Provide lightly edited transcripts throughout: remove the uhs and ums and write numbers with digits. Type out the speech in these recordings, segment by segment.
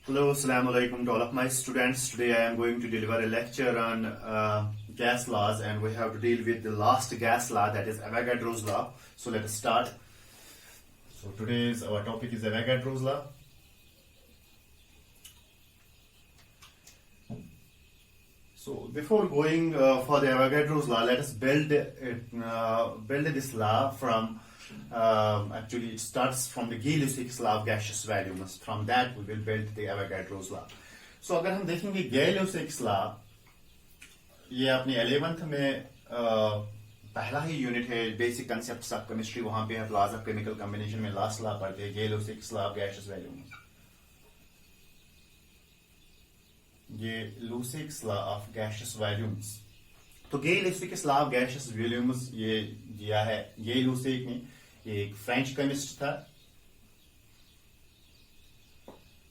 Hello, Assalamu alaikum to all of my students. Today I am going to deliver a lecture on gas laws, and we have to deal with the last gas law, that is Avogadro's law. So let us start. So today's our topic is Avogadro's law. So before going for the Avogadro's law, let us build this law from actually it starts from the Gay-Lussac's law of gaseous volumes. From that we will build the Avogadro's law. So अगर हम देखेंगे Gay-Lussac's law, ये अपने 11th में पहला ही unit है, basic concepts of chemistry. वहां पे लॉज ऑफ केमिकल कॉम्बिनेशन में लास्ट लॉ पढ़ते हैं, Gay-Lussac's law of gaseous volumes. ये Lussac's law of gaseous volumes. तो Gay-Lussac's law of gaseous volumes ये दिया है Gay-Lussac ने. ये एक फ्रेंच केमिस्ट था,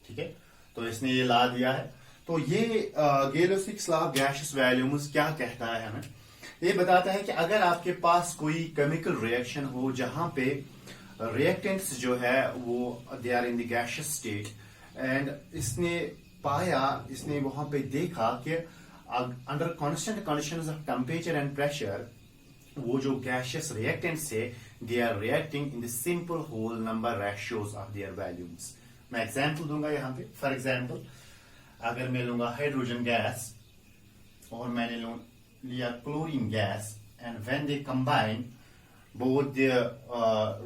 ठीक है. तो इसने ये लॉ दिया है. तो ये Gay-Lussac's law of gaseous volumes क्या कहता है हमें? ये बताता है कि अगर आपके पास कोई केमिकल रिएक्शन हो जहां पे रिएक्टेंट्स जो है वो they are in the gaseous state, and इसने वहां पे देखा कि under constant conditions of temperature and pressure वो जो गैसियस रिएक्टेंट्स है they are reacting in the simple whole number ratios of their volumes. मैं एग्जांपल दूंगा यहाँ पे. फॉर एग्जांपल अगर मैं लूंगा हाइड्रोजन गैस और मैंने लिया chlorine gas, and when they combine both the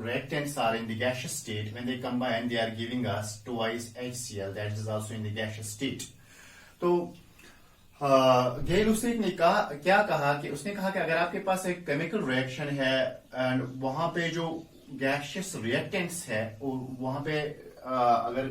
reactants are in the gaseous state. When they combine, they are giving us twice HCl, that is also in the gaseous state. तो Gay-Lussac ने क्या कहा कि उसने कहा कि अगर आपके पास एक केमिकल रिएक्शन है एंड वहां पे जो गैसियस रिएक्टेंट्स है वहां पे अगर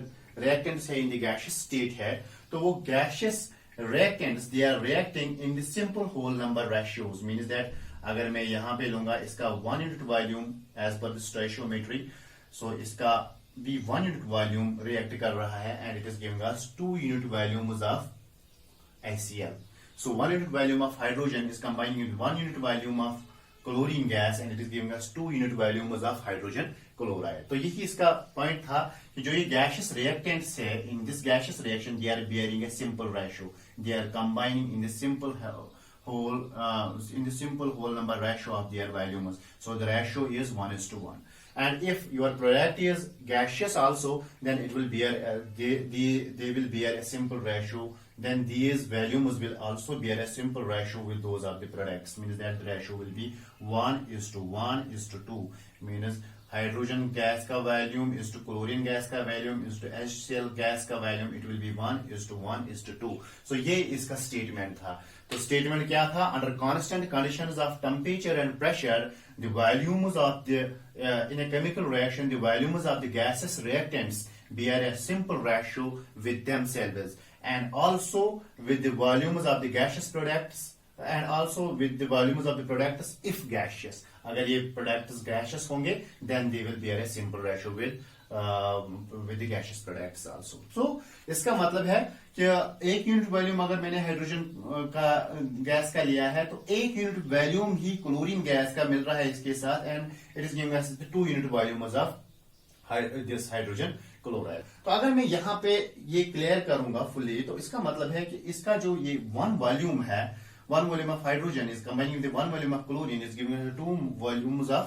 रिएक्टेंट्स है इन द गैसियस स्टेट है, तो वो gaseous reactants they are reacting in the simple whole number ratios. Means that अगर मैं यहां पे लूंगा इसका 1 unit volume as per this stoichiometry, so इसका भी 1 यूनिट वॉल्यूम रिएक्ट कर रहा है and it is giving us 2 unit volumes of HCl. So 1 unit volume of hydrogen is combining with 1 unit volume of chlorine gas and it is giving us 2 unit volumes of hydrogen chloride. तो यही इसका point था कि जो ये gaseous reactants है, in this gaseous reaction they are bearing a simple ratio. They are combining in the simple whole number ratio of their volumes. So the ratio is 1:1. And if your product is gaseous also, then it will bear they will bear a simple ratio. Then these volumes will also bear a simple ratio with those of the products. Means that the ratio will be 1:1:2. Means hydrogen gas का volume is to chlorine gas का volume is to HCl gas का volume, it will be 1:1:2. So ये इसका statement था. तो statement क्या था? Under constant conditions of temperature and pressure the volumes of the in a chemical reaction the volumes of the gases reactants bear a simple ratio with themselves, and also with the volumes of the gaseous products, and also with the volumes of the products if gaseous. अगर ये products gaseous होंगे then they will bear a simple ratio with the gaseous products also. So इसका मतलब है कि 1 unit volume अगर मैंने hydrogen का गैस का लिया है तो 1 यूनिट वॉल्यूम ही क्लोरीन गैस का मिल रहा है इसके साथ, and it is giving us 2 unit volumes of this hydrogen chloride. तो अगर मैं यहाँ पे ये क्लियर करूंगा फुली, तो इसका मतलब है कि इसका जो ये 1 वॉल्यूम है, 1 volume of hydrogen is combining with the 1 volume of chlorine is giving us 2 volumes of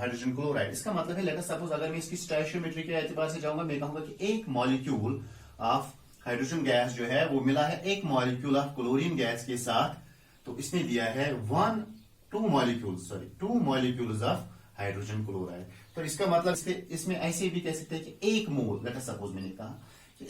hydrogen chloride. इसका मतलब है, लेट अस सपोज अगर मैं इसकी स्टोइशियोमेट्री के एतबार से जाऊंगा, मैं कहूंगा कि एक मॉलिक्यूल ऑफ हाइड्रोजन गैस जो है वो मिला है एक मॉलिक्यूल ऑफ क्लोरीन गैस के साथ, तो इसने दिया है 2 मॉलिक्यूल्स ऑफ हाइड्रोजन क्लोराइड. तो इसका मतलब इसमें ऐसे भी कह सकते हैं कि 1 मोल, लेट अस सपोज मैंने कहा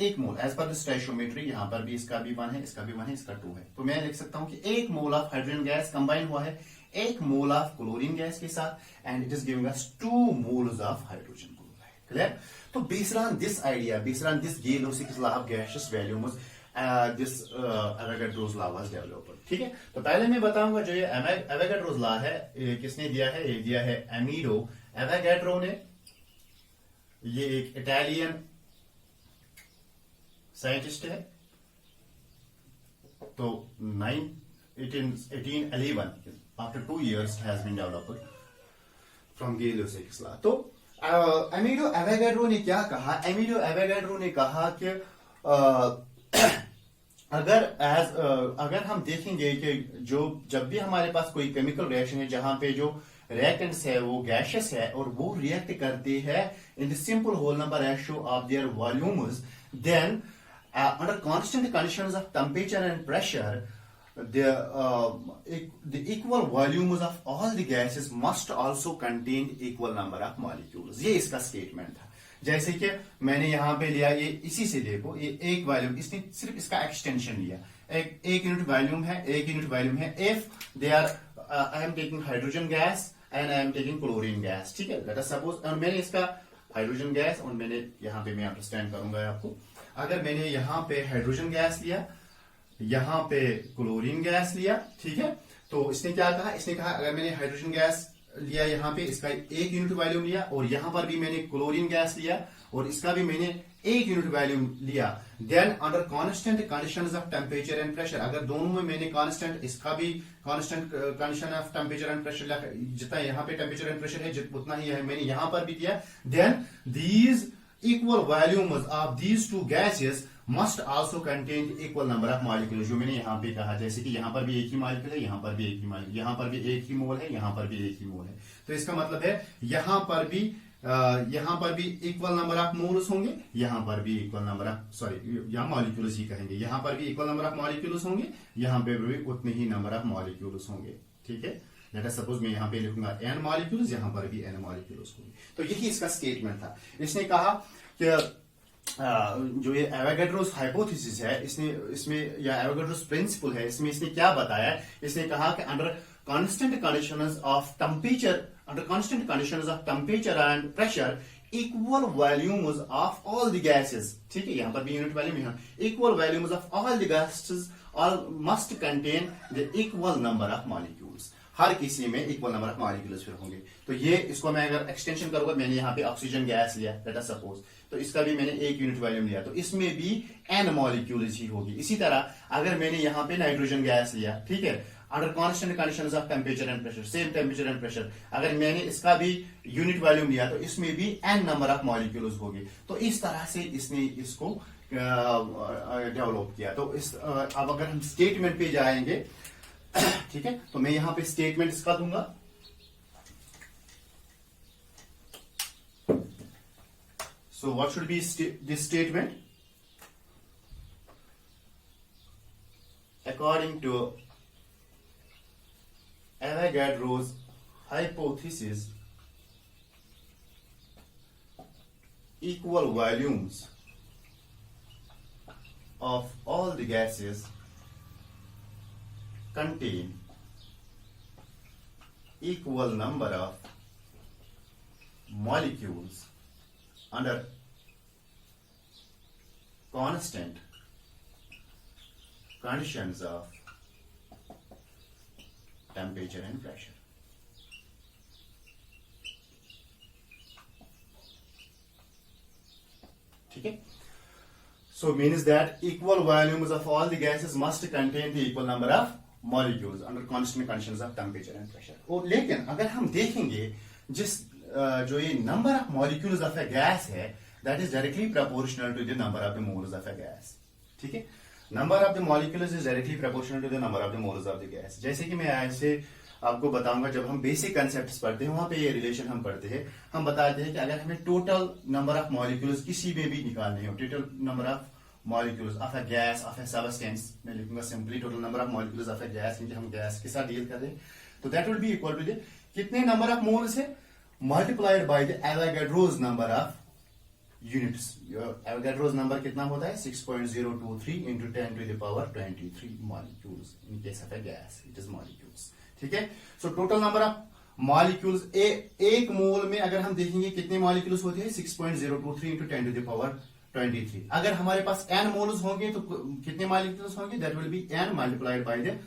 1 मोल एज पर द स्टोइशियोमेट्री, यहां पर भी इसका भी 1 है, इसका भी 1 है, इसका 2 है. तो मैं लिख सकता हूं कि 1 mole of hydrogen gas combine हुआ है 1 मोल ऑफ क्लोरीन गैस के साथ, and it is giving us 2 moles of hydrogen chloride. Clear? तो based on this idea, based on this Gay-Lussac's law of gaseous volumes, this Avogadro's law was developed. ठीक है. तो पहले मैं बताऊंगा जो ये Avogadro's law है किसने दिया है? ये दिया है Amedeo Avogadro ने. ये एक इटालियन साइंटिस्ट है. तो 1811 after 2 years has been developed from Gay-Lussac's law. तो एमिलियो एवोगाड्रो ने क्या कहा? एमिलियो एवोगाड्रो ने कहा कि अगर हम देखेंगे कि जब भी हमारे पास कोई केमिकल रिएक्शन है जहां पे जो रिएक्टेंट्स है वो गैशियस है और वो रिएक्ट करते हैं in the simple whole number ratio of their volumes, then under constant conditions of temperature and pressure, the equal volumes of all the gases must also contain equal number of molecules. ये इसका statement था। जैसे कि मैंने यहाँ पे लिया, ये इसी से देखो, ये एक वॉल्यूम, इसने सिर्फ इसका एक्सटेंशन लिया, एक यूनिट वॉल्यूम है, एक यूनिट वॉल्यूम है। If they are I am taking hydrogen gas and I am taking chlorine gas, ठीक है, लेट अस सपोज, और मैंने इसका हाइड्रोजन गैस, और मैंने यहाँ पे मैं अंडरस्टैंड करूंगा आपको, अगर मैंने यहाँ पे हाइड्रोजन गैस लिया, यहाँ पे क्लोरीन गैस लिया, ठीक है, तो इसने क्या कहा? इसने कहा अगर मैंने हाइड्रोजन गैस लिया, यहाँ पे इसका एक यूनिट वॉल्यूम लिया, और यहाँ पर भी मैंने क्लोरीन गैस लिया और इसका भी मैंने एक यूनिट वॉल्यूम लिया, then under constant conditions of temperature and pressure, अगर दोनों में मैंने कांस्टेंट, इसका भी constant condition of temperature and pressure, जितना यहाँ पे टेम्परेचर एंड प्रेशर है उतना ही है, मैंने यहाँ पर भी दिया, then these equal volumes of these two gases must also contain equal number of molecules, जो मैंने यहाँ पे कहा, जैसे कि यहाँ पर भी एक ही मॉलिक्यूल है, यहाँ पर भी एक ही मॉलिक्यूल, यहाँ पर भी एक ही मोल है, यहाँ पर भी एक ही मोल है, तो इसका मतलब है यहाँ पर भी इक्वल नंबर ऑफ मोल्स होंगे, यहाँ पर भी इक्वल नंबर ऑफ, सॉरी यहाँ मॉलिक्यूल्स ही कहेंगे, यहाँ पर भी इक्वल नंबर ऑफ मॉलिक्यूल्स होंगे, यहाँ पे भी उतने ही नंबर ऑफ मॉलिक्यूल्स होंगे, ठीक है। लेट अस सपोज मैं यहाँ पे लिखूंगा n मॉलिक्यूल्स, यहाँ पर भी n मॉलिक्यूल्स होंगे, तो यही इसका स्टेटमेंट था। इसने कहा कि जो ये एवोगाड्रोस हाइपोथेसिस है, इसमें या एवोगाड्रोस प्रिंसिपल है, इसमें इसने क्या बताया? इसने कहा कि under constant conditions of temperature and pressure, equal volumes of all the gases, ठीक है, यहाँ पर भी यूनिट वॉल्यूम है, equal volumes of all the gases all must contain the equal number of molecules, हर किसी में इक्वल नंबर ऑफ मॉलिक्यूल्स फिर होंगे। तो ये इसको मैं अगर एक्सटेंशन करूंगा, मैंने यहाँ पे ऑक्सीजन गैस लिया, लेट अस सपोज, तो इसका भी मैंने एक यूनिट वॉल्यूम लिया, तो इसमें भी n मॉलिक्यूल्स ही होगी। इसी तरह अगर मैंने यहाँ पे नाइट्रोजन गैस लिया, ठीक है, under constant conditions of temperature and pressure, same temperature and pressure, अगर मैंने इसका भी यूनिट वॉल्यूम लिया, तो इसमें भी n नंबर ऑफ मॉलिक्यूल्स होगी। तो इस तरह से इसने इसको डेवलप किया। तो अब अगर हम स्टेटमेंट पे जाएंगे, ठीक है, तो मैं यहां पे स्टेटमेंट इसका दूंगा, so what should be this statement? According to Avogadro's hypothesis, equal volumes of all the gases contain equal number of molecules under constant conditions of temperature and pressure. ठीक है, so means that equal volumes of all the gases must contain the equal number of molecules under constant conditions of temperature and pressure. और लेकिन अगर हम देखेंगे जो ये number of molecules of a gas है, that is directly proportional to the number of the moles of a gas. ठीक है, number of the molecules is directly proportional to the number of the moles of the gas. जैसे कि मैं ऐसे आपको बताऊंगा, जब हम बेसिक कंसेप्ट्स पढ़ते हैं वहां पे ये रिलेशन हम पढ़ते हैं, हम बताते हैं कि अगर हमें टोटल नंबर ऑफ मॉलिक्यूल्स किसी में भी निकालने हो, total number of molecules of a gas of a substance, मैं लिखूंगा simply total number of molecules of a gas, क्योंकि हम गैस के साथ डील कर रहे हैं, तो that will be equal to the कितने नंबर ऑफ मोल्स है multiplied by the Avogadro's number of units. Avogadro's number कितना होता है? 6.023 into 10 to the power 23 molecules in case of a gas, it is molecules। ठीक है, so total number of molecules एक मोल में अगर हम देखेंगे कितने मॉलिक्यूल्स होते हैं, 6.023 into 10 to the power 23। अगर हमारे पास n मोल्स होंगे तो कितने मॉलिक्यूल्स होंगे? That will B n multiplied by the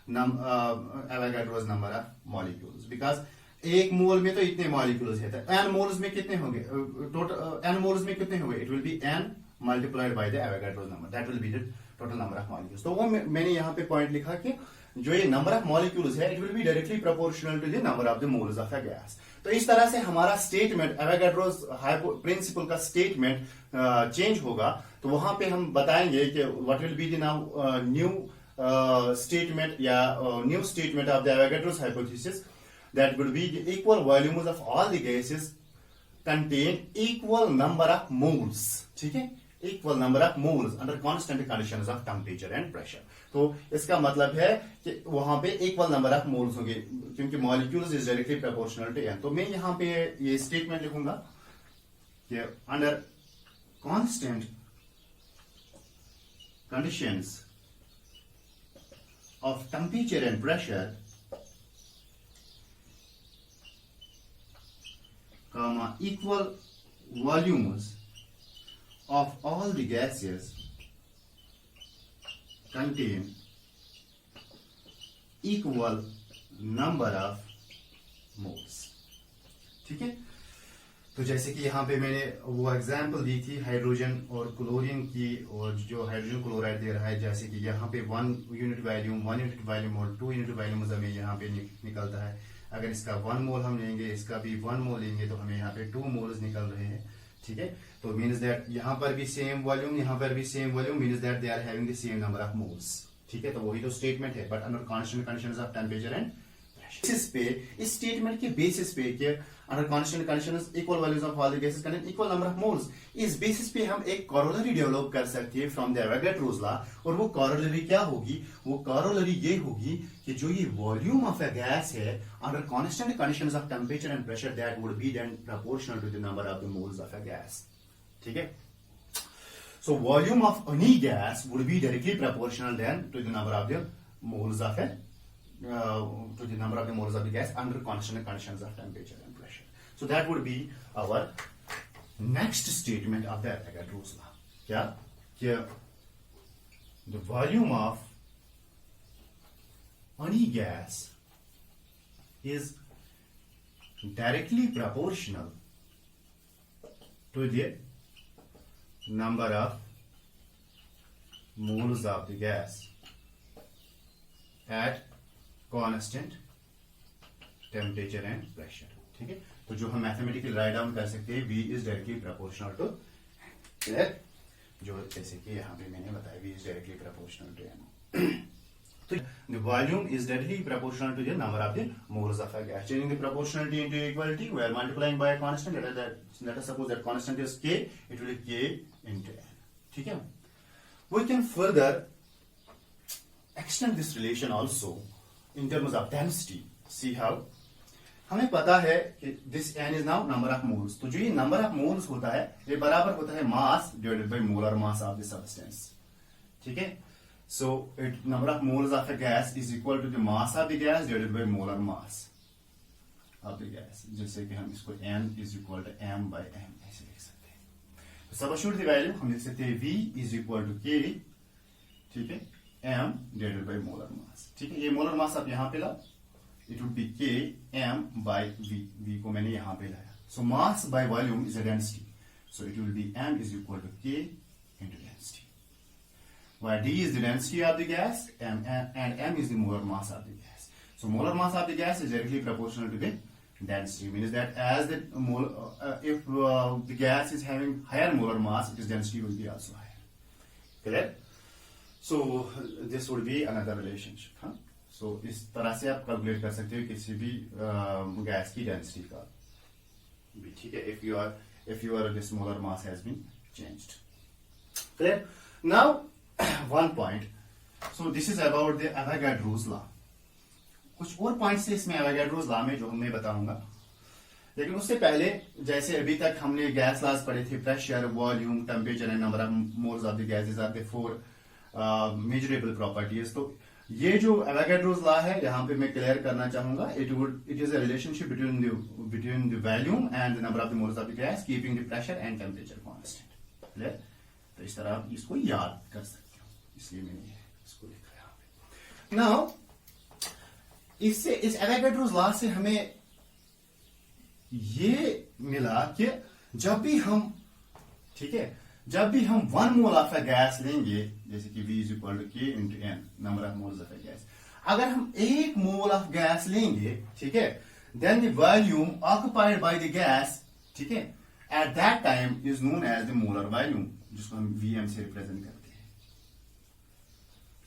Avogadro's number of molecules, because एक मोल में तो इतने मॉलिक्यूल्स है, तो n मोल्स में कितने होंगे? टोटल n मोल्स में कितने होंगे? It will B n multiplied by the Avogadro's number, that will be the total number of molecules. तो वो मैंने यहाँ पे पॉइंट लिखा कि जो ये नंबर ऑफ मॉलिक्यूल्स है, it will be directly proportional to the number of the moles of a gas. तो इस तरह से हमारा स्टेटमेंट, एवोगाड्रोस प्रिंसिपल का स्टेटमेंट चेंज होगा। तो वहां पे हम बताएंगे कि what will be the now new statement, new statement of the Avogadro's hypothesis, that would be the equal volumes of all the gases contain equal number of moles, ठीक है, equal number of moles under constant conditions of temperature and pressure। तो इसका मतलब है कि वहां पे equal number of moles होंगे, क्योंकि molecules is directly proportional to n। तो मैं यहां पे ये statement लिखूंगा कि under constant conditions of temperature and pressure, comma, equal volumes of all the gases contain equal number of moles। ठीक है, तो जैसे कि यहाँ पे मैंने वो एग्जाम्पल दी थी हाइड्रोजन और क्लोरीन की, और जो हाइड्रोजन क्लोराइड दे रहा है, जैसे कि यहाँ पे 1 यूनिट वॉल्यूम और 2 यूनिट वॉल्यूम हमें यहाँ पे निकलता है। अगर इसका 1 मोल हम लेंगे, इसका भी 1 मोल लेंगे, तो हमें यहाँ पे 2 मोल्स निकल रहे हैं। ठीक है, तो मीन्स दैट यहाँ पर भी सेम वॉल्यूम, यहाँ पर भी same volume, means that they are having the same number of moles. ठीक है, तो वही तो स्टेटमेंट है, but under constant conditions of temperature and basis पे, इस स्टेटमेंट के बेसिस पे कि under constant conditions equal values of all the gases contain equal number of moles, इस बेसिस पे हम एक कॉरोलरी डेवलप कर सकते हैं फ्रॉम द एवोगाड्रोस लॉ। और वो कॉरोलरी क्या होगी? वो कॉरोलरी ये होगी कि जो ये वॉल्यूम ऑफ अ गैस है under constant conditions of temperature and pressure, that would be then proportional to the number of the moles of a gas. ठीक है, so volume of any gas would be directly proportional then to the number of the moles of a to the number of the moles of the gas under constant conditions of temperature and pressure. So that would be our next statement of the Avogadro's law. क्या? कि the volume of any gas is directly proportional to the number of moles of the gas at constant temperature and pressure। ठीक है, तो जो हम mathematically write down कर सकते हैं, V is directly proportional to, जो जैसे कि यहाँ पे मैंने बताया, V is directly proportional to M। तो the volume is directly proportional to the number of the moles of a gas। Changing the proportionality into equality, we are multiplying by a constant। Let us suppose that constant is K, it will be K into N। ठीक है, we can further extend this relation also in terms of density। See how? हमें पता है कि this N is now number of moles। तो जो ये number of moles होता है, ये बराबर होता है mass divided by molar mass of the substance। ठीक है, so number of moles of a gas is equal to the mass of the gas divided by molar mass of the gas। जैसे कि हम इसको N is equal to M by M ऐसे लिख सकते हैं। तो सबस्टिट्यूट द वैल्यू हम लिख सकते हैं V is equal to K, ठीक है, M divided by molar mass। ठीक है, ये मोलर मास आप यहाँ पे लाओ, it would be K M by V। V को मैंने यहाँ पे लाया, so mass by volume is a density, so it will be M is equal to K into density, where D is the density of the gas and M is the molar mass of the gas। So molar mass of the gas is directly proportional to the density, means that as the if the gas is having higher molar mass, its density will be also higher। Correct? So this would be another relationship। हाँ, so इस तरह से आप calculate कर सकते हो किसी भी गैस की डेंसिटी का भी। ठीक है, if your this molar mass has been changed। Clear? Now one point, so this is about the Avogadro's law। कुछ और पॉइंट्स है इसमें Avogadro's law में जो मैं बताऊंगा, लेकिन उससे पहले जैसे अभी तक हमने गैस लॉज पढ़े थे, pressure, volume, temperature and number of moles of the gases are the 4 measurable properties. तो ये जो Avogadro's law है, यहाँ पे मैं क्लियर करना चाहूंगा, it is a relationship between the volume and the number of the moles of the gas keeping the pressure and temperature constant। Clear? तो इस तरह आप इसको याद कर सकते हो, इसलिए मैंने इसको लिखा यहाँ पे। नाउ इससे, इस Avogadro's law से हमें ये मिला कि जब भी हम, ठीक है, जब भी हम 1 मोल ऑफ अ गैस लेंगे, जैसे कि V is equal to K into N, number of moles of a gas, अगर हम 1 मोल ऑफ गैस लेंगे, ठीक है, then the volume occupied by the gas, ठीक है, at that time is known as the molar volume, जिसको हम VM से रिप्रेजेंट करते हैं.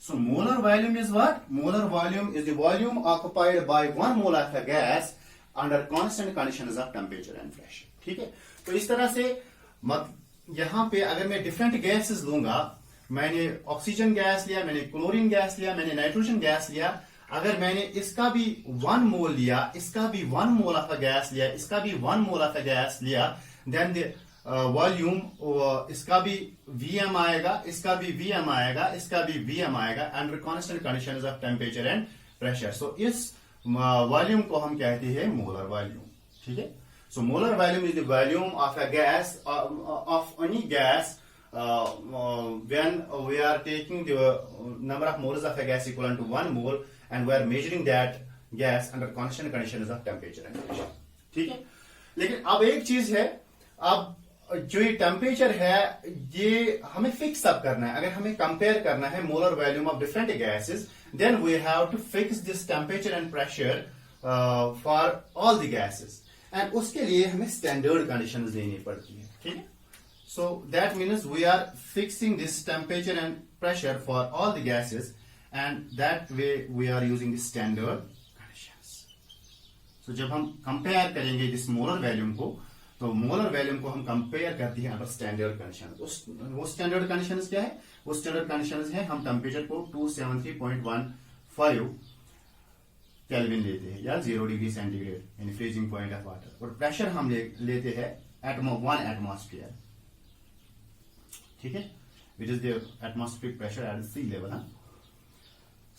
So molar volume is what? Molar volume is the volume occupied by 1 mole of a gas under constant conditions of temperature and pressure. ठीक है, तो इस तरह से यहां पे अगर मैं डिफरेंट गैसेस लूंगा, मैंने ऑक्सीजन गैस लिया, मैंने क्लोरीन गैस लिया, मैंने नाइट्रोजन गैस लिया, अगर मैंने इसका भी 1 मोल लिया, इसका भी 1 मोल ऑफ अ गैस लिया, इसका भी 1 मोल ऑफ अ गैस लिया, देन द वॉल्यूम इसका भी Vm आएगा, इसका भी Vm आएगा, इसका भी Vm आएगा under constant conditions of temperature and pressure. So इस वॉल्यूम को हम कहते हैं मोलर वॉल्यूम. ठीक है, so molar volume is the volume of a gas off any gas when we are taking the number of moles of a gas equivalent to 1 mole and we are measuring that gas under constant conditions of temperature and pressure. ठीक है, लेकिन अब एक चीज है, अब जो ये टेम्परेचर है ये हमें फिक्स अप करना है. अगर हमें कंपेयर करना है molar volume of different gases, then we have to fix this temperature and pressure for all the gases, and उसके लिए हमें स्टैंडर्ड कंडीशंस लेनी पड़ती है. ठीक है, so that means we are fixing this temperature and pressure for all the gases, and that way we are using the standard conditions. So जब हम कंपेयर करेंगे इस मोलर वॉल्यूम को, तो मोलर वॉल्यूम को हम कंपेयर करते हैं अंडर स्टैंडर्ड कंडीशन. वो स्टैंडर्ड कंडीशंस क्या है? वो स्टैंडर्ड कंडीशंस है, हम टेम्परेचर को 273.15 केल्विन लेते हैं, या 0 डिग्री सेंटीग्रेड यानी फ्रीजिंग पॉइंट ऑफ वाटर, और प्रेशर हम लेते हैं 1 एटमॉस्फेयर. ठीक है, which is the atmospheric pressure at sea level.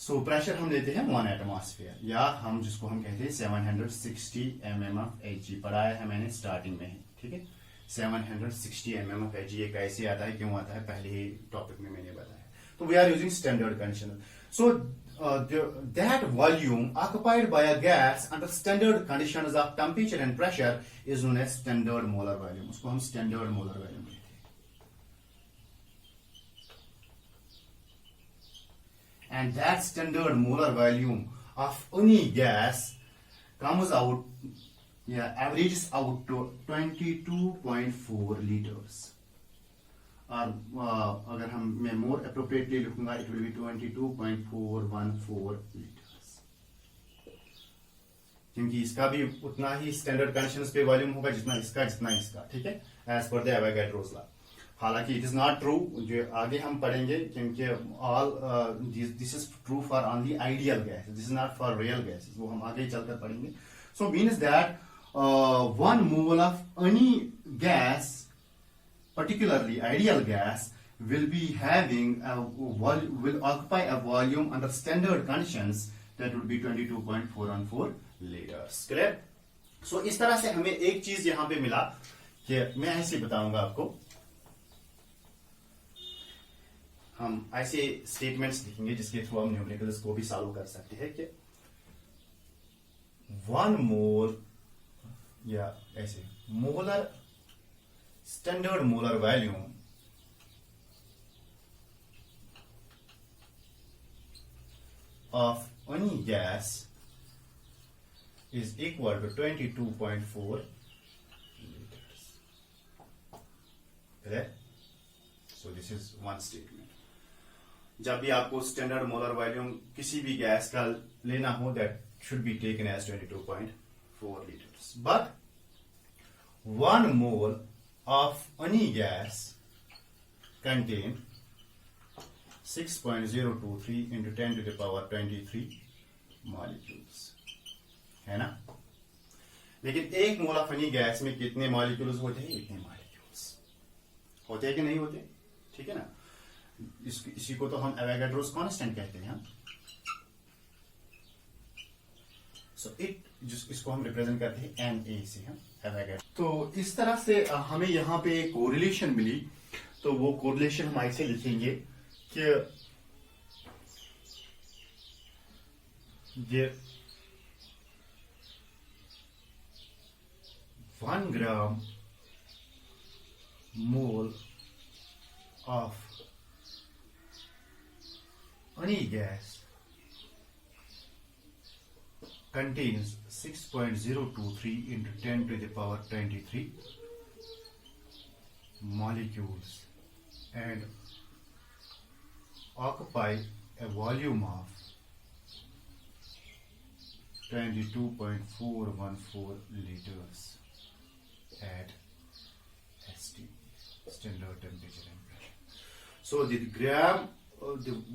So pressure हम लेते हैं 1 एटमॉस्फेयर, या हम जिसको हम कहते हैं 760 mm of Hg. पढ़ाया है मैंने स्टार्टिंग में ही. ठीक है, 760 mm of Hg ये कैसे आता है, क्यों आता है, पहले ही टॉपिक में मैंने बताया. तो we are using standard condition. So that volume occupied by a gas under standard conditions of temperature and pressure is known as standard molar volume. उसको हम standard molar volume कहते हैं. And that standard molar volume of any gas comes out, averages out to 22.4 liters. और अगर हम मैं more appropriately लिखूंगा, it will be 22.414 liters, क्योंकि इसका भी उतना ही स्टैंडर्ड कंडीशंस पे वॉल्यूम होगा जितना इसका. ठीक है, as per the Avogadro's law. हालांकि इट इज नॉट ट्रू, जो आगे हम पढ़ेंगे, क्योंकि all this is true for only ideal gas, this is not for real gases, वो हम आगे चलकर पढ़ेंगे. So means that 1 mole of any gas, particularly ideal gas, will occupy a volume under standard conditions that would be 22.414 liters. Clear? So इस तरह से हमें एक चीज यहां पे मिला कि मैं ऐसे बताऊंगा आपको, हम ऐसे स्टेटमेंट्स लिखेंगे जिसके थ्रू हम न्यूमेरिकल्स को भी सॉल्व कर सकते हैं कि 1 मोल, या ऐसे molar standard molar volume of any gas is equal to 22.4 liters. Correct? So this is one statement. जब भी आपको स्टैंडर्ड मोलर वॉल्यूम किसी भी गैस का लेना हो, that should be taken as 22.4 liters. But 1 mole of any gas contain 6.023 into 10 to the power 23 molecules, है ना. लेकिन 1 मोल ऑफ एनी गैस में कितने मॉलिक्यूल्स होते हैं? इतने मॉलिक्यूल्स होते हैं कि नहीं होते? ठीक है ना. इसी को तो हम एवोगाड्रोस कांस्टेंट कहते हैं. सो इसको हम रिप्रेजेंट करते हैं Na से, हम एवोगाड्रो. तो इस तरह से हमें यहाँ पे कोरिलेशन मिली, तो वो कोरिलेशन हम ऐसे लिखेंगे कि ये 1 gram mole of any gas contains 6.023 into 10 to the power 23 molecules and occupy a volume of 22.414 liters at ST, standard temperature and pressure. So the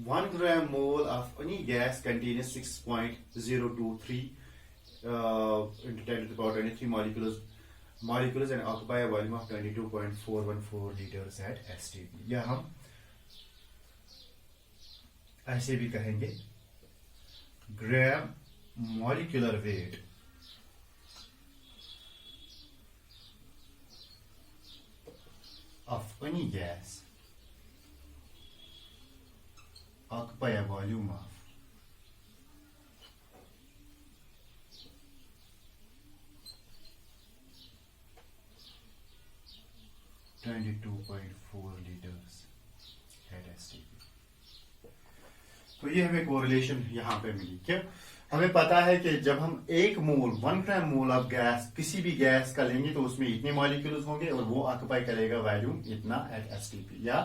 1 gram mole of any gas contains 6.023 into 10 to the power 23 molecules and occupy a volume of 22.414 liters at STP. या हम ऐसे भी कहेंगे ग्राम molecular weight of any gas occupy a volume of 22.4 liters at STP. तो ये हमें correlation यहाँ पे मिली। क्या हमें पता है कि जब हम 1 ग्राम मोल ऑफ गैस किसी भी गैस का लेंगे तो उसमें इतने मॉलिक्यूल्स होंगे और वो ऑक्यूपाई करेगा वॉल्यूम इतना एट एसटीपी। या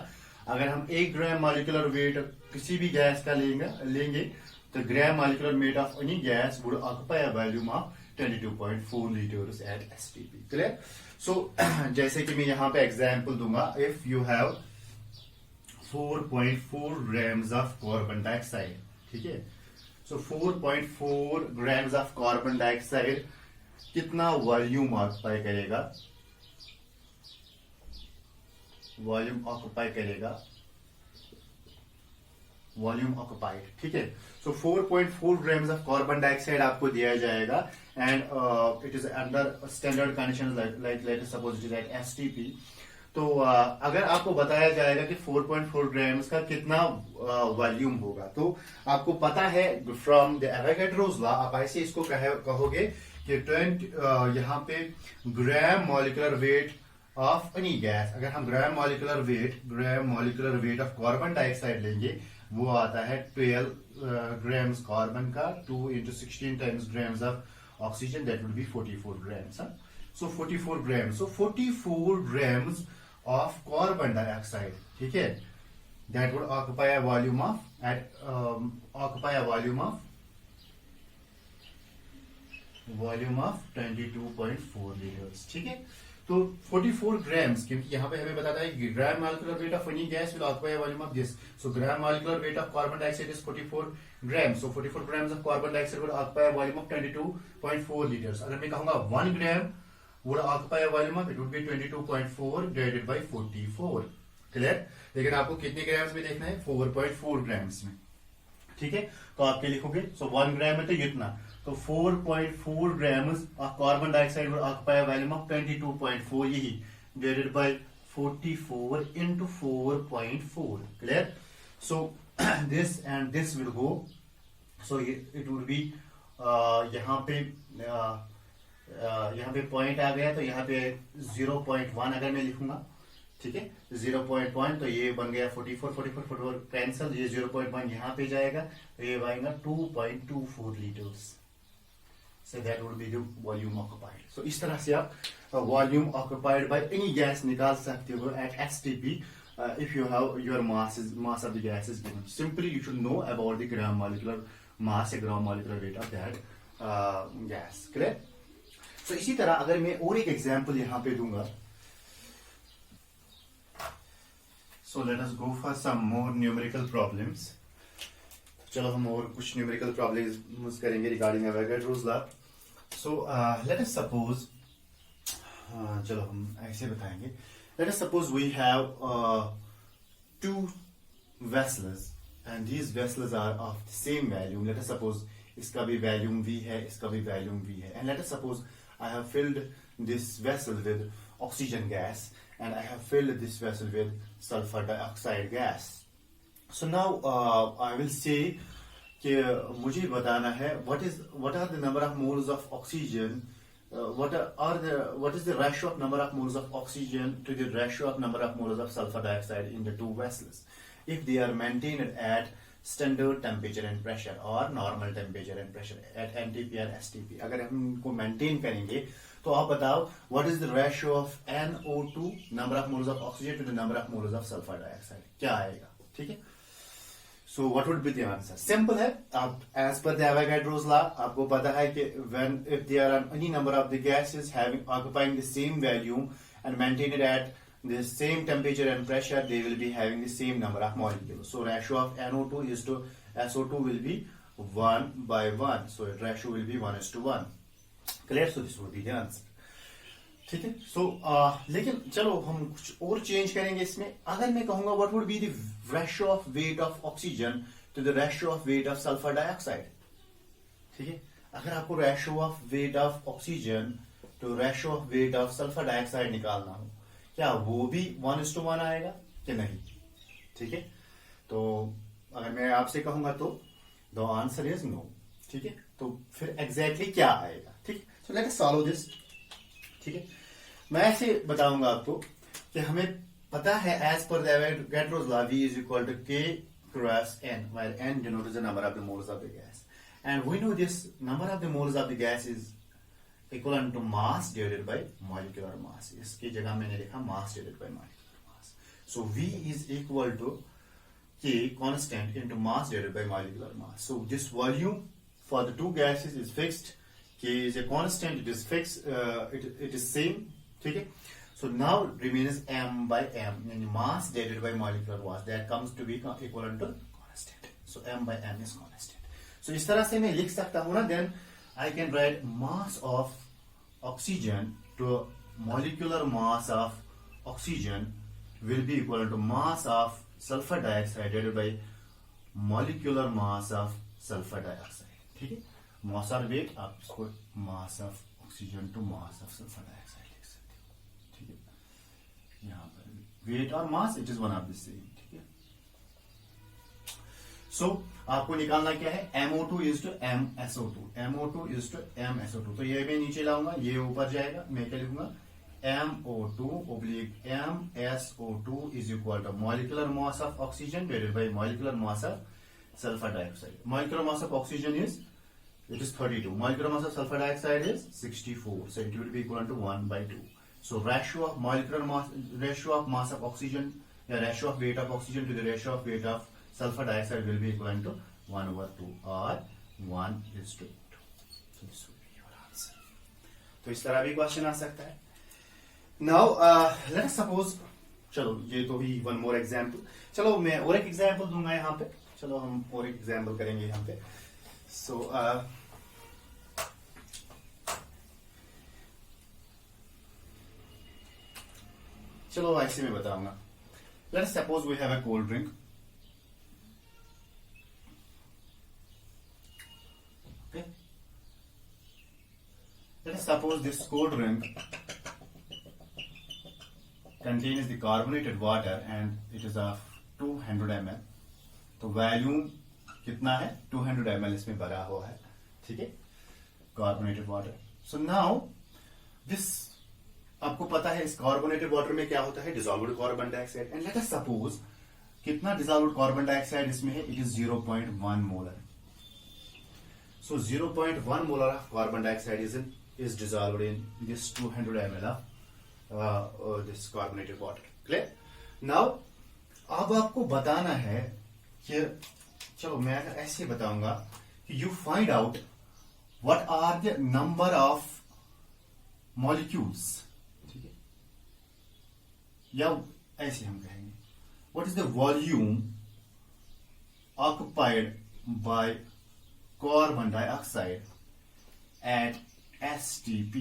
अगर हम 1 ग्राम मॉलिक्यूलर वेट किसी भी गैस का लेंगे तो gram molecular weight of any gas would occupy a volume of 22.4 liters at STP। Clear? So जैसे कि मैं यहाँ पे एग्जांपल दूंगा, if you have 4.4 grams of carbon dioxide, ठीक है? So 4.4 grams of carbon dioxide कितना वॉल्यूम ऑक्यूपाई करेगा? वॉल्यूम ऑक्यूपाई करेगा, वॉल्यूम ऑक्यूपाइड, ठीक है? So 4.4 grams of carbon dioxide आपको दिया जाएगा and it is under standard condition like let us suppose it is at STP. तो अगर आपको बताया जाएगा कि 4.4 ग्राम्स का कितना वॉल्यूम होगा, तो आपको पता है फ्रॉम द एवोगाड्रोस लॉ आप ऐसे इसको कहोगे कि यहाँ पे ग्राम molecular weight of any gas, अगर हम ग्राम molecular weight of carbon dioxide लेंगे वो आता है 12 ग्राम्स कार्बन का 2 into 16 times grams of oxygen, that would be 44 grams. So 44 grams. So 44 grams of carbon dioxide, ठीक है? That would occupy a volume of 22.4 liters, ठीक है? तो 44 grams, क्योंकि यहाँ पे हमें बताता है कि ग्राम molecular weight of any gas will occupy a volume of this. So gram molecular weight of carbon dioxide is 44 grams. So 44 grams of carbon dioxide would occupy a volume of 22.4 liters. अगर मैं कहूंगा 1 gram would occupy a volume of, it would be 22.4 divided by 44. Clear? लेकिन आपको कितने grams में देखना है? 4.4 grams में, ठीक है? तो आप क्या लिखोगे? सो 1 ग्राम में तो इतना, तो 4.4 grams of carbon dioxide would occupy a volume of 22.4, यही divided by 44 into 4.4. Clear? So this and this will go, so it would be यहाँ पे पॉइंट आ गया तो यहाँ पे 0.1 अगर मैं लिखूंगा, ठीक है? 0.1 तो ये बन गया 44 कैंसल, ये 0.1 यहाँ पे जाएगा तो ये आएगा 2.24 liters. So that would be the volume occupied. So इस तरह से आप volume occupied by any gas निकाल सकते हो at STP. If you have your mass of the gas is given, simply you should know about the gram molecular mass, gram molecular weight of that gas. Clear? So इसी तरह अगर मैं और एक example यहाँ पे दूंगा, so let us go for some more numerical problems. चलो हम और कुछ numerical problems करेंगे regarding Avogadro's law. So let us suppose, चलो हम ऐसे बताएंगे. Let us suppose we have 2 vessels and these vessels are of the same volume. Let us suppose इसका भी volume V है, इसका भी volume V है, and let us suppose I have filled this vessel with oxygen gas and I have filled this vessel with sulfur dioxide gas. So now I will say कि मुझे बताना है what are the number of moles of oxygen. What is the ratio of number of moles of oxygen to the ratio of number of moles of sulfur dioxide in the 2 vessels if they are maintained at standard temperature and pressure और normal temperature and pressure at NTP और STP. अगर हम इनको maintain करेंगे तो आप बताओ what is the ratio of NO2 number of moles of oxygen to the number of moles of sulphur dioxide, क्या आएगा? ठीक है, so what would be the answer? Simple है, आप as per the Avogadro's law आपको पता है कि when if there are any number of the gases having occupying the same volume and maintain it at the same temperature and pressure, they will be having the same number of molecules. So ratio of NO2 is to SO2 will be 1 by 1. So ratio will be 1:1. Clear? So this would be the answer. ठीक है, सो लेकिन चलो हम कुछ और change करेंगे इसमें। अगर मैं कहूंगा what would be the ratio of weight of oxygen to the ratio of weight of sulphur dioxide. ठीक है, अगर आपको ratio of weight of oxygen to ratio of weight of sulphur dioxide निकालना हो, क्या वो भी 1:1 आएगा कि नहीं? ठीक है, तो अगर मैं आपसे कहूंगा तो द आंसर इज नो। ठीक है, तो फिर एग्जैक्टली क्या आएगा? ठीक, so let us solve this. ठीक है, मैं ऐसे बताऊंगा आपको कि हमें पता है as per the Avogadro's law V is equal to K cross N, where N denotes the number of the moles of the gas, and we know this number of the moles of the gas is equivalent to mass divided by molecular mass. इसकी जगह मैंने लिखा mass divided by molecular mass. So V is equal to K constant into mass divided by molecular mass. So this volume for the two gases is fixed. K is a constant. It is fixed. It is same. ठीक है. So now remains M by M, meaning mass divided by molecular mass. That comes to be equivalent to constant. So M by M is constant. So इस तरह से मैं लिख सकता हूँ ना, then I can write mass of oxygen to molecular mass of oxygen will be equal to mass of sulfur dioxide divided by molecular mass of sulfur dioxide. ठीक है, mass और weight आप इसको mass of oxygen to mass of sulfur dioxide लिख सकते हो। ठीक है, यहाँ पर weight और mass it is one of the same। ठीक है, सो आपको निकालना क्या है? MO2 is to MSO2, MO2 is to MSO2। तो ये मैं नीचे लाऊंगा, ये ऊपर जाएगा, मैं क्या लिखूंगा? MO2 oblique MSO2 is equal to molecular mass of oxygen divided by molecular mass of sulfur dioxide. Molecular mass of oxygen is 32. Molecular mass of sulfur dioxide is 64. So it will be equal to 1 by 2. So ratio of molecular mass, ratio of mass of oxygen, ratio of weight of oxygen to the ratio of weight of sulfur dioxide will be equivalent to 1/2 or 1:2. So this will be your answer. तो इस तरह भी question आ सकता है। Now let us suppose, चलो ये तो भी one more example। चलो मैं और एक एग्जाम्पल दूंगा यहाँ पे। चलो हम और एक एग्जाम्पल करेंगे यहाँ पे। So चलो ऐसे में बताऊंगा। Let us suppose we have a cold drink. Let us suppose this cold drink contains the carbonated water and it is of 200 ml. तो वॉल्यूम कितना है? 200 ml इसमें भरा हुआ है। ठीक है, carbonated water. So now this, आपको पता है इस कार्बोनेटेड वाटर में क्या होता है? Dissolved carbon dioxide. And let us suppose कितना डिसॉल्व्ड कार्बन डाइऑक्साइड इसमें है? It is 0.1 molar. So 0.1 molar of carbon dioxide is dissolved in this 200 ml of this carbonated water. Clear? Now अब आपको बताना है कि, चलो मैं ऐसे बताऊंगा कि you find out what are the number of molecules। ठीक है, या ऐसे हम कहेंगे what is the volume occupied by carbon dioxide at STP।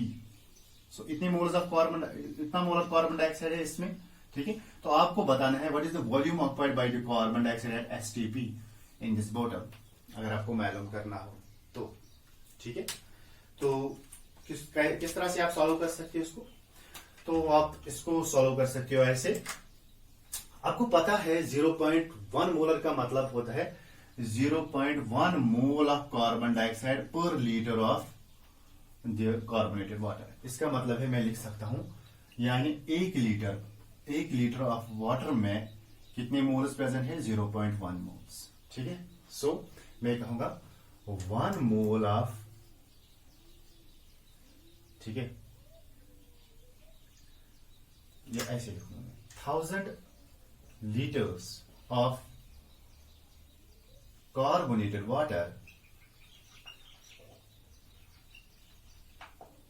सो इतने मोल्स ऑफ कार्बन, इतना मोल ऑफ कार्बन डाइऑक्साइड है इसमें। ठीक है, तो आपको बताना है what is the volume occupied by the carbon dioxide eight STP in this bottle, अगर आपको मालूम करना हो तो। ठीक है, तो किस तरह से आप सॉल्व कर सकते हो इसको? तो आप इसको सॉल्व कर सकते हो ऐसे। आपको पता है 0.1 मोलर का मतलब होता है 0.1 मोल ऑफ कार्बन डाइऑक्साइड पर लीटर ऑफ कार्बोनेटेड वाटर। इसका मतलब है मैं लिख सकता हूं, यानी 1 लीटर ऑफ वाटर में कितने मोल्स प्रेजेंट है? 0.1 मोल्स। ठीक है, सो मैं कहूंगा 1 मोल ऑफ, ठीक है, ये ऐसे लिखूंगा मैं, 1000 litres of carbonated water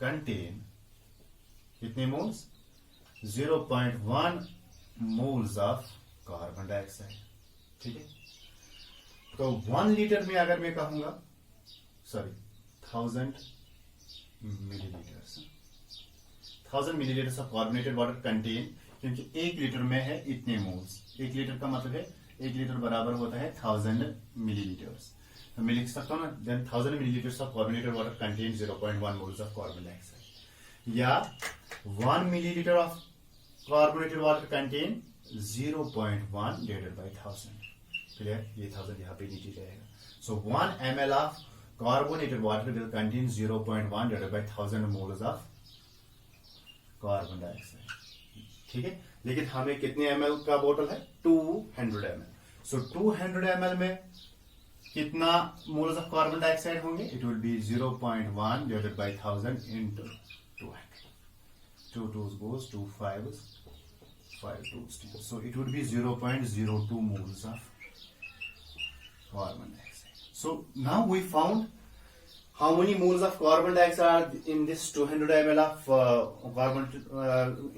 contain कितने moles? 0.1 moles of carbon dioxide, ठीक है। तो 1 लीटर में अगर मैं कहूंगा, sorry 1000 millilitres, 1000 millilitres of carbonated water contain, क्योंकि 1 लीटर में है इतने मोल्स, 1 लीटर का मतलब है 1 लीटर बराबर होता है 1000 मिलीलीटर्स। तो मैं लिख सकता हूं ना, then 1000 millilitres of carbonated water contain 0.1 moles of carbon dioxide, या 1 millilitre of carbonated water contain 0.1 divided by 1000। Clear? ये 1000 यहां पे नीचे जाएगा। सो 1 ml of carbonated water will contain 0.1 divided by 1000 moles of carbon dioxide, ठीक है। लेकिन हमें कितने ml का बोतल है? 200 ml। सो 200 ml में कितना मोल्स ऑफ कार्बन डाइऑक्साइड होंगे? It will B 0.1 divided by 1000 into 200। 2 2s goes 2 5s, 5 2s 2. So it would be 0.02 moles of carbon dioxide. So now we found how many moles of carbon dioxide are in this 200 ml of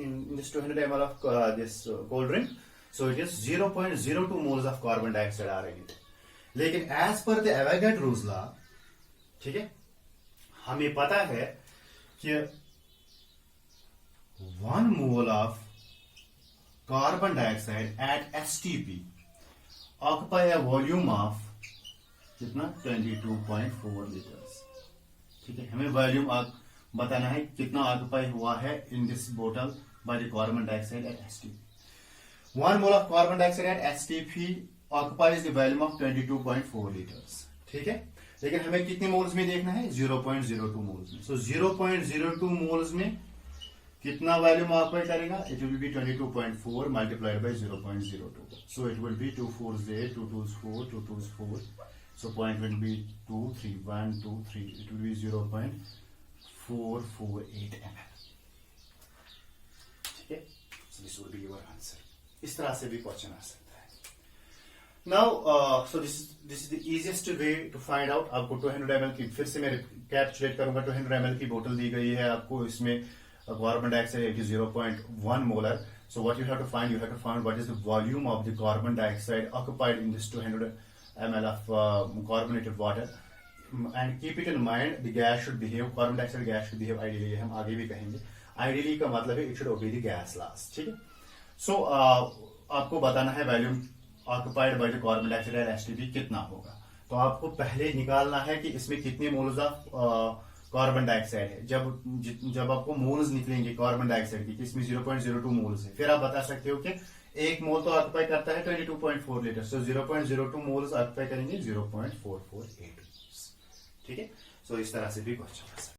in this 200 ml of this cold drink. So it is 0.02 moles of carbon dioxide are in it. लेकिन as per the Avogadro's law, ठीक है, हमें पता है कि 1 mole of carbon dioxide at STP occupy a volume of कितना? 22.4 liters, ठीक है। हमें वॉल्यूम बताना है कितना ऑक्यूपाई हुआ है इन दिस बोतल by the carbon dioxide eight STP. 1 mole of carbon dioxide eight STP occupies the volume of 22.4 litres, ठीक है। लेकिन हमें कितने मोल्स में देखना है? 0.02 मोल्स में। सो 0.02 मोल्स में कितना वॉल्यूम ऑक्यूपाई करेगा? It will B 22.4 multiplied by 0.02। So it will B 2 4s 8, 2 2s 4, 2 2s 4. So point will be 2 3 1 2 3. It will be 0.448 ml, ठीक है। So this will be your answer. इस तरह से भी क्वेश्चन आ सकता है। Now so this is the easiest way to find out। आपको 200 ml की, फिर से मैं कैलकुलेट करूंगा, 200 ml की बोतल दी गई है आपको, इसमें carbon dioxide 0.1 molar. So what you have to find? You have to find what is the volume of the carbon dioxide occupied in this 200 ml of carbonated water, and keep it in mind the gas should behave, carbon dioxide gas should behave ideally, हम आगे भी कहेंगे। ideally का मतलब है it should obey the gas laws, ठीक है। so आपको बताना है volume occupied by the carbon dioxide at STP कितना होगा। तो आपको पहले निकालना है कि इसमें कितने मोल्स ऑफ कार्बन डाइऑक्साइड है। जब आपको मोल्स निकलेंगे कार्बन डाइऑक्साइड की, इसमें 0.02 मोल्स है, फिर आप बता सकते हो कि 1 मोल तो ऑक्यूपाई करता है 22.4 लीटर। सो 0.02 मोल्स ऑक्यूपाई करेंगे 0.448, ठीक है। सो इस तरह से भी क्वेश्चन आ सकता है।